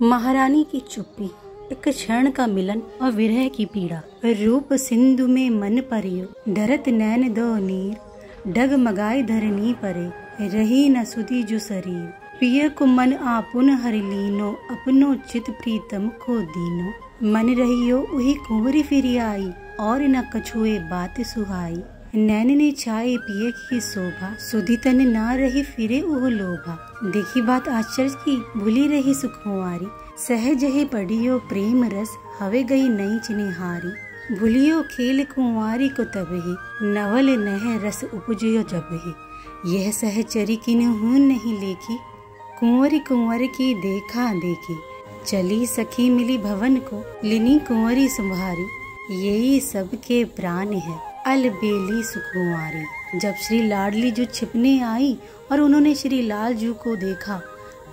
महारानी की चुप्पी, एक क्षण का मिलन और विरह की पीड़ा। रूप सिंधु में मन परियो, डरत नैन दो नीर, डगमगाए धरनी परे, रही न सुधी जो शरीर। पिय को मन आपुन हर लीनो, अपनो चित प्रीतम को दीनो। मन रहियो उही कुंवरी फिरी आई, और न कछुए बात सुहाई। नैन ने छाए पिए की शोभा, सुधी तन ना रही फिरे ओह लोभा। देखी बात आश्चर्य की, भूली रही सुकुमारी। सहज ही पढ़ियो प्रेम रस, हवे गई नई चिनिहारी। भूलियो खेल कुंवारी को तब ही, नवल नह रस उपजियो जब ही। यह सहचरी किन्हू नहीं लेखी, कुंवरी कुंवर की देखा देखी। चली सखी मिली भवन को, लिनी कुंवरी संभारी। यही सबके प्राण है, अलबेली सुकुमारी। जब श्री लाडली जू छिपने आई और उन्होंने श्री लाल जू को देखा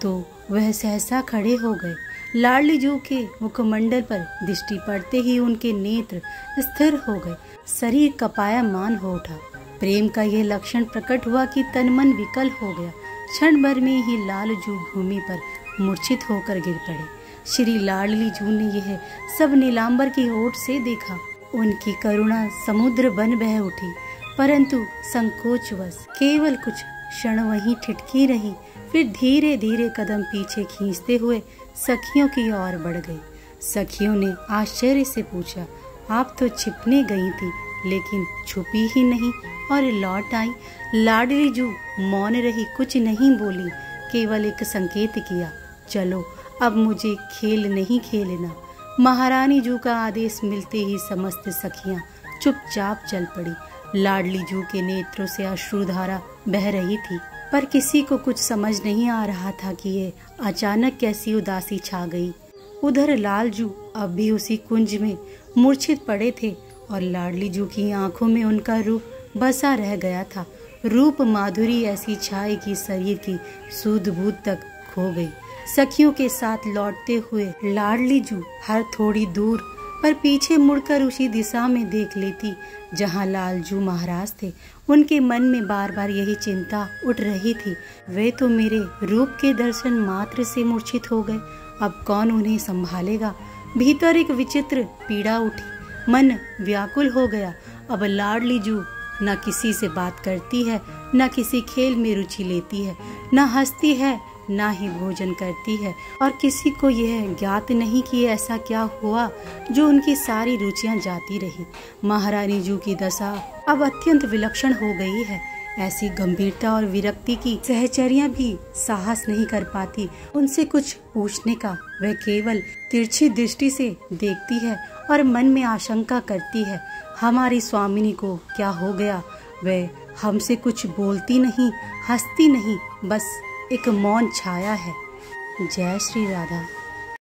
तो वह सहसा खड़े हो गए। लाडली जू के मुखमंडल पर दृष्टि पड़ते ही उनके नेत्र स्थिर हो गए, शरीर कपायमान हो उठा। प्रेम का यह लक्षण प्रकट हुआ कि तन मन विकल हो गया। क्षण भर में ही लाल जू भूमि पर मूर्छित होकर गिर पड़े। श्री लाडली जू ने यह सब नीलांबर की ओट से देखा। उनकी करुणा समुद्र बन बह उठी, परंतु संकोचवश केवल कुछ क्षण वहीं ठिठकी रही। फिर धीरे धीरे कदम पीछे खींचते हुए सखियों की ओर बढ़ गई। सखियों ने आश्चर्य से पूछा, आप तो छिपने गई थी, लेकिन छुपी ही नहीं और लौट आई। लाडली जू मौन रही, कुछ नहीं बोली, केवल एक संकेत किया, चलो अब मुझे खेल नहीं खेलना। महारानी जू का आदेश मिलते ही समस्त सखियां चुपचाप चल पड़ी। लाडली जू के नेत्रों से अश्रुधारा बह रही थी, पर किसी को कुछ समझ नहीं आ रहा था कि ये अचानक कैसी उदासी छा गई। उधर लाल जू अब भी उसी कुंज में मूर्छित पड़े थे और लाडली जू की आंखों में उनका रूप बसा रह गया था। रूप माधुरी ऐसी छाई कि शरीर की सूध बूध तक खो गई। सखियों के साथ लौटते हुए लाडली जू हर थोड़ी दूर पर पीछे मुड़कर उसी दिशा में देख लेती जहां लाल जू महाराज थे। उनके मन में बार बार यही चिंता उठ रही थी, वे तो मेरे रूप के दर्शन मात्र से मूर्छित हो गए, अब कौन उन्हें संभालेगा। भीतर एक विचित्र पीड़ा उठी, मन व्याकुल हो गया। अब लाडली जू न किसी से बात करती है, न किसी खेल में रुचि लेती है, न हंसती है, ना ही भोजन करती है, और किसी को यह ज्ञात नहीं कि ऐसा क्या हुआ जो उनकी सारी रुचियां जाती रही। महारानी जू की दशा अब अत्यंत विलक्षण हो गई है। ऐसी गंभीरता और विरक्ति की सहचरियां भी साहस नहीं कर पाती उनसे कुछ पूछने का। वह केवल तिरछी दृष्टि से देखती है और मन में आशंका करती है, हमारी स्वामिनी को क्या हो गया। वह हमसे कुछ बोलती नहीं, हंसती नहीं, बस एक मौन छाया है। जय श्री राधा।